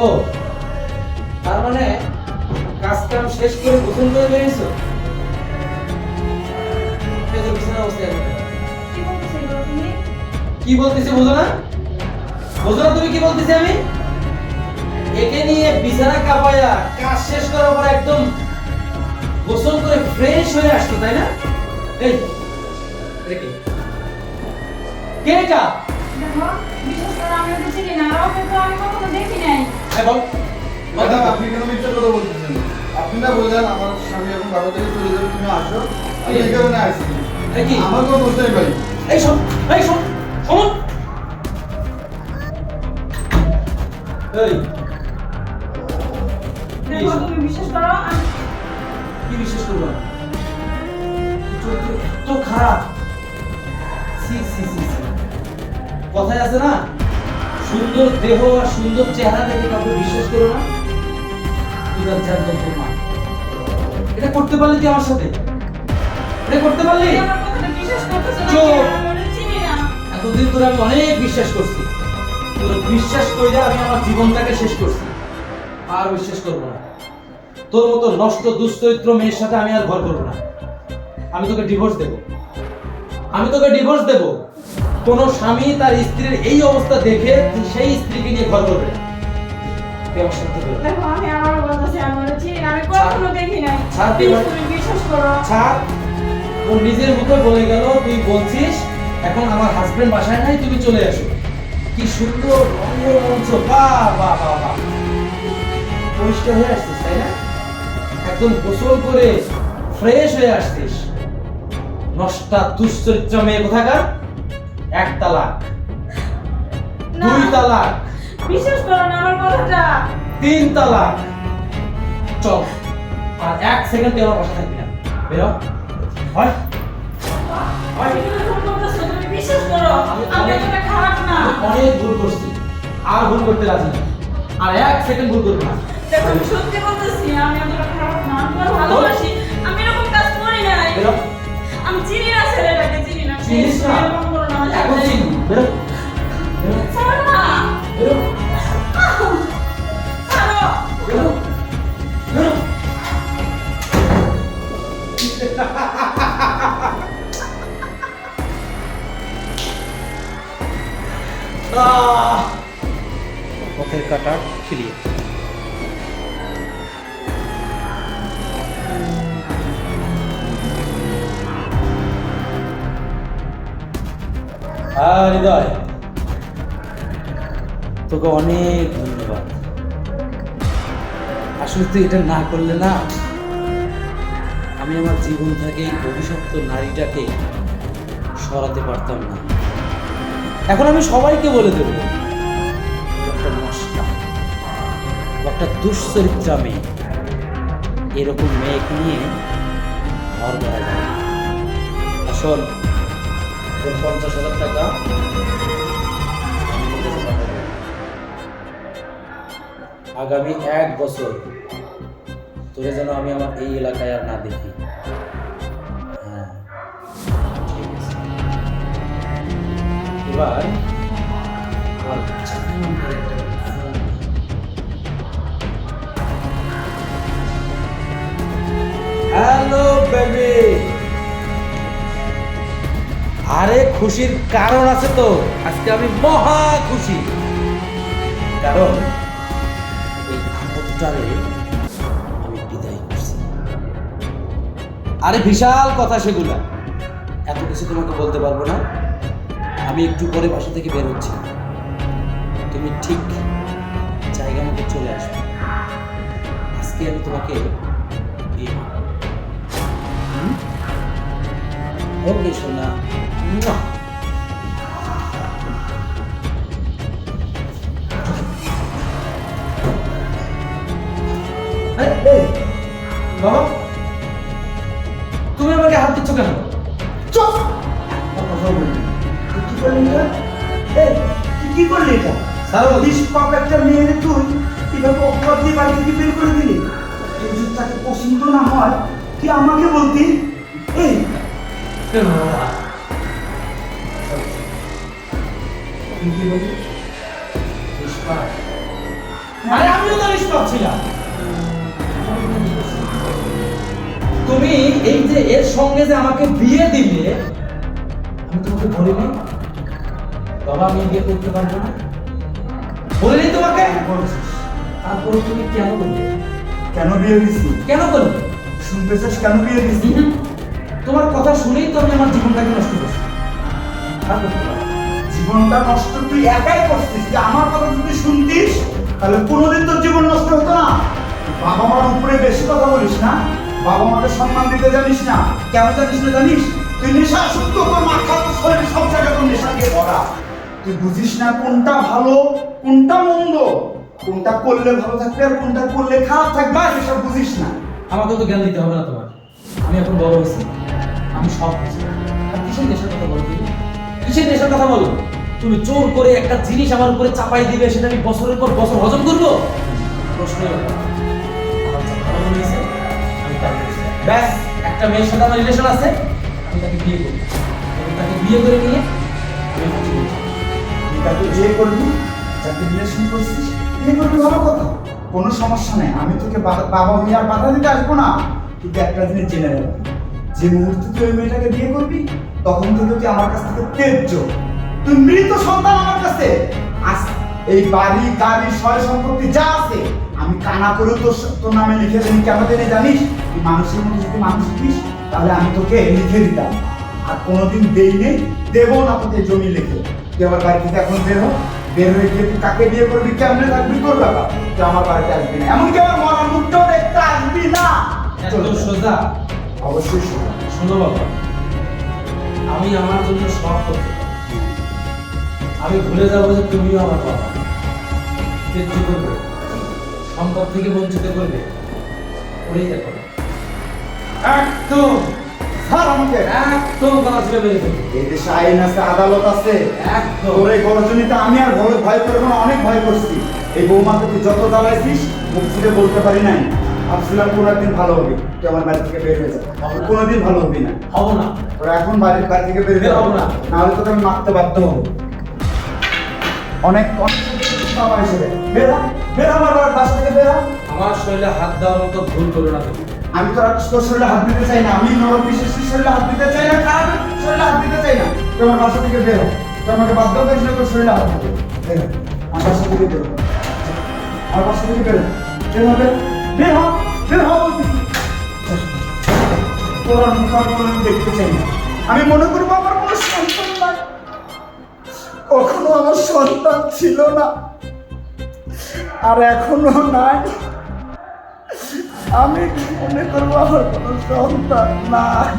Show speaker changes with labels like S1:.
S1: ও তার মানে কাজ কাম শেষ করে গোসল করে বেরিয়েছো? তোর বিছানা অবস্থা এখন কি বলতেছি বোঝো না? বোঝো না তুমি কি বলতেছি আমি? একে নিয়ে বিছানা কাঁপায়া কাজ শেষ করার পর একদম গোসল করে ফ্রেশ হয়ে আসছো তাই না? এই এটা কে? কে এটা?
S2: দেখো, বিশেষ করে আমি ওকে চিনি না, আর ওকে তো আমি কখনো দেখি নাই।
S1: এই বল
S3: ম্যাডাম, আপনি কেন মিথ্যা কথা বলতেছেন? আপনি না বললেন আমার স্বামী এখন বাবা থেকে চলে যাবে, তুমি আসো। আমি এই কারণে আসছি।
S1: এই কি?
S3: আমার কোনো বুঝতেই পারি।
S1: এই শোন, এই শোন, শোন। এই
S2: দেখো, তুমি বিশ্বাস করো,
S1: কি বিশ্বাস করবো না? চরিত্র এত খারাপ। সি সি সি সি। কথায় আছে না, সুন্দর দেহ আর সুন্দর চেহারা দেখে কাউকে বিশ্বাস করো না। তুই যার তোর মা। এটা করতে পারলি তুই আমার সাথে? এটা করতে পারলি?
S2: তুমি আমার কথাটা বিশ্বাস করতেছো না,
S1: চুপ।
S2: আমি ওকে চিনি না।
S1: এতদিন তোর আমি অনেক বিশ্বাস করছি, তোর বিশ্বাস করে আমি আমার জীবনটাকে শেষ করছি। আর বিশ্বাস করবো না। তোর মতো নষ্ট দুশ্চরিত্র মেয়ের সাথে আমি আর ঘর করবো না। আমি তোকে ডিভোর্স দেব। আমি তোকে ডিভোর্স দেব। কোন স্বামী তার স্ত্রীর এই অবস্থা দেখে সেই স্ত্রীকে নিয়ে ঘর করবে না। তুই আমার সাথে বেরো।
S2: দেখো, আমি আবারও বলতেছি, আমি ওকে চিনি না, আমি কখনো দেখি নাই।
S1: ছাড়,
S2: প্লিজ তুমি বিশ্বাস করো।
S1: ছাড়। ও নিজের মুখে বলে গেল তুই বলছিস এখন আমার হাজবেন্ড বাসায় নাই, তুমি চলে আসো। কি সুন্দর রঙ্গমঞ্চ, বাহ বাহ বাহ বাহ। পরিষ্কার হয়ে আসছিস তাই না? একদম গোসল করে ফ্রেশ হয়ে আসছিস। নষ্টা দুশ্চরিত্র মেয়ে কোথাকার। এক তালাক,
S2: না।
S1: দুই তালাক,
S2: বিশ্বাস করো না আমার কথাটা।
S1: তিন তালাক। চল, আর এক সেকেন্ড তুই আমার বাসা থাকবি না। বেরো হয় হয়।
S2: তুমি ভুল করতেছো, তুমি বিশ্বাস করো, আমি এতটা খারাপ না।
S1: অনেক ভুল করছি, আর ভুল করতে রাজি না। আর এক সেকেন্ড ভুল করবো না।
S2: দেখো, আমি সত্যি বলতেছি, আমি এতটা খারাপ না, আমি তোমার ভালোবাসি, আমি এরকম কাজ করি নাই।
S1: বেরো।
S2: আমি চিনি না ছেলেটাকে, চিনি না।
S1: চিনিস না?
S2: এরকম করো না আমার
S1: এখন
S2: সাথে।
S1: চিনবি। বেরো বেরো
S2: ছাড়ো না।
S1: বেরো
S2: ছাড়ো।
S1: বেরো বেরো। পথের কাটা ক্লিয়ার। হৃদয়, তোকে অনেক ধন্যবাদ। আসলে তুই এটা না করলে না, আমি আমার জীবন থেকে এই অভিশপ্ত নারীটাকে সরাতে পারতাম না। এখন আমি সবাইকে বলে দেবো ও একটা নষ্টা, ও একটা দুশ্চরিত্রা মেয়ে। এরকম মেয়েকে নিয়ে ঘর করা যায় না। আসল তোর 50,000 টাকা আমি তোর কাছে পাঠাবো। আগামী 1 বছর তোরে যেন আমি আমার এই এলাকায় আর না দেখি। হ্যাঁ, ঠিক আছে। এবার আমার জানানোর একটা ফোন। Hello baby. আরে খুশির কারণ আছে তো, আজকে আমি মহা খুশি। কারণ এই আপদটারে আমি বিদায় করছি। আরে বিশাল কথা সেগুলা, এত কিছু তোমাকে বলতে পারবো না। আমি একটু পরে বাসা থেকে বের হচ্ছি, তুমি ঠিক জায়গা মতো চলে আসবে। আজকে আমি তোমাকে বিয়ে করব। ওকে সোনা। মুয়া। বাবা, তুমি আমাকে হাত দিচ্ছ কেন?
S4: চুপ! কথা বলবি। তুই কি করলি এটা? এই, তুই কি করলি এটা?
S1: সারো।
S4: নিষ্পাপ একটা মেয়ের তুই কিভাবে অপরাধ দিয়ে বাড়ি থেকে বের করে দিলি? এই যদি তাকে পছন্দ না হয় তুই আমাকে বলতি। এই,
S1: তুমি কি বলছো? নিষ্পাপ? আরে আমিও তো নিষ্পাপ ছিলাম। তুমি এই যে এর সঙ্গে যে আমাকে বিয়ে দিলে, আমি তোমাকে বলিনি বাবা আমি বিয়ে করতে পারবো না, বলিনি তোমাকে? তারপরে তুমি কেন করলে?
S4: কেন বিয়ে দিছি?
S1: কেন করলে?
S4: শুনতে চাস কেন বিয়ে দিছি?
S1: তোমার কথা শুনেই তো আমি আমার জীবনটাকে নষ্ট করছি। আর করতে পারবো না।
S4: জীবনটা নষ্ট তুই একাই করছিস। যে আমার কথা যদি শুনতিস তাহলে কোনোদিন তোর জীবন নষ্ট হতো না। বাবা মার উপরে বেশি কথা বলিস না, বাবা মাকে সম্মান দিতে জানিস না। কেন জানিস না জানিস? তুই নেশা আসক্ত, তোর মাথা তোর শরীর সব জায়গায় তোর নেশা দিয়ে ভরা। তুই বুঝিস না কোনটা ভালো কোনটা মন্দ, কোনটা করলে ভালো থাকবে আর কোনটা করলে খারাপ থাকবে, এসব বুঝিস না।
S1: আমাকে তো জ্ঞান দিতে হবে না তোমার, আমি এখন বড় হয়েছি, আমি সব বুঝি। আর কিসের নেশার কথা বলো তুমি? কিসের নেশার কথা বলো? তুমি জোর করে একটা জিনিস আমার উপরে চাপাই দিবে, সেটা আমি বছরের পর বছর হজম করবো? প্রশ্নই ওঠে না। আমার যা ভালো মনে হয়েছে, আমি তাই করছি। ব্যাস, একটা মেয়ের সাথে আমার রিলেশন আছে, আমি তাকে বিয়ে করি এবং তাকে বিয়ে করে নিয়ে আমি বাঁচি বলছি।
S4: তুই তাকে বিয়ে করবি, যাকে রিলেশন করছিস বিয়ে করবি, ভালো কথা, কোনো সমস্যা নেই। আমি তোকে বাবা হয়ে আর বাধা দিতে আসবো না। তুই একটা জিনিস জেনে রাখবি, যে মুহূর্তে তুই ওই মেয়েটাকে বিয়ে করবি তখন থেকে তুই আমার কাছ থেকে ত্যায্য, তুই মৃত সন্তান আমার কাছে। আজ এই বাড়ি গাড়ি সয় সম্পত্তি যা আছে আমি কানা করে তোর নামে লিখে দিই। কেন দিনে জানিস? তুই মানুষের মতো যদি মানুষ দিস তাহলে আমি তোকে লিখে দিতাম, আর কোনোদিন দেই নেই, দেবো না তোকে জমি লিখে। তুই আমার বাড়ি থেকে এখন বের হ, বের হয়ে গিয়ে তুই কাকে বিয়ে করবি কেমনে থাকবি তোর ব্যাপার। তুই আমার বাড়িতে আসবি না, এমনকি আমার মরার মুখটাও দেখতে আসবি না।
S1: এত সোজা?
S4: অবশ্যই শোনো।
S1: শোনো বাবা, আমি আমার জন্য সব করতে পারি। আমি ভুলে যাবো যে তুমিও আমার বাবা। ত্যায্য করবে, সম্পদ থেকে বঞ্চিত করবে, ওই দেখো একদম
S4: স্যার আমাকে
S1: একদম কথা ছিল বেরিয়ে দেবে।
S4: এই দেশে আইন আছে, আদালত আছে।
S1: একদম।
S4: তোর এই গর্জনীতে আমি আর ভয় করবো না, অনেক ভয় করছি। এই বৌমাকে তুই যত জ্বালাইছিস মুখ ফুটে বলতে পারি নাই। ভাবছিলাম কোনো একদিন ভালো হবে, তুই আমার বাড়ি থেকে বের হয়ে যাবে, কোনোদিন ভালো হবি না।
S1: হবো না।
S4: তোরা এখন বাড়ি থেকে বের
S1: বের
S4: হবো
S1: হবো
S4: না,
S1: না।
S4: নাহলে তোকে আমি মারতে বাধ্য হবো। অনেক বাবা হিসেবে বের হ, বের হ, আমার বাসা থেকে বের হ।
S1: আমার শরীরে হাত দেওয়ার মতো ভুল করো না তুমি।
S4: আমি তোর শরীরে হাত দিতে চাই না, আমি নরক বিশেষের শরীরে হাত দিতে চাই না, খারাপ শরীরে হাত দিতে চাই না। তুই আমার বাসা থেকে বের হ, তুই আমাকে বাধ্য করিস না তোর শরীরে হাত দিতে। বের হ, আমার বাসা থেকে বের হ, আমার বাসা থেকে বের হ, বের হ, বের হ, বের হ বলতেছি। তোর মুখ আর কোনো আমি দেখতে চাই না। আমি মনে করবো আমার কোনো সন্তান নাই, কখনো আমার সন্তান ছিল না আর এখনো নাই। আমি মনে করবো আমার কোনো সন্তান নাই।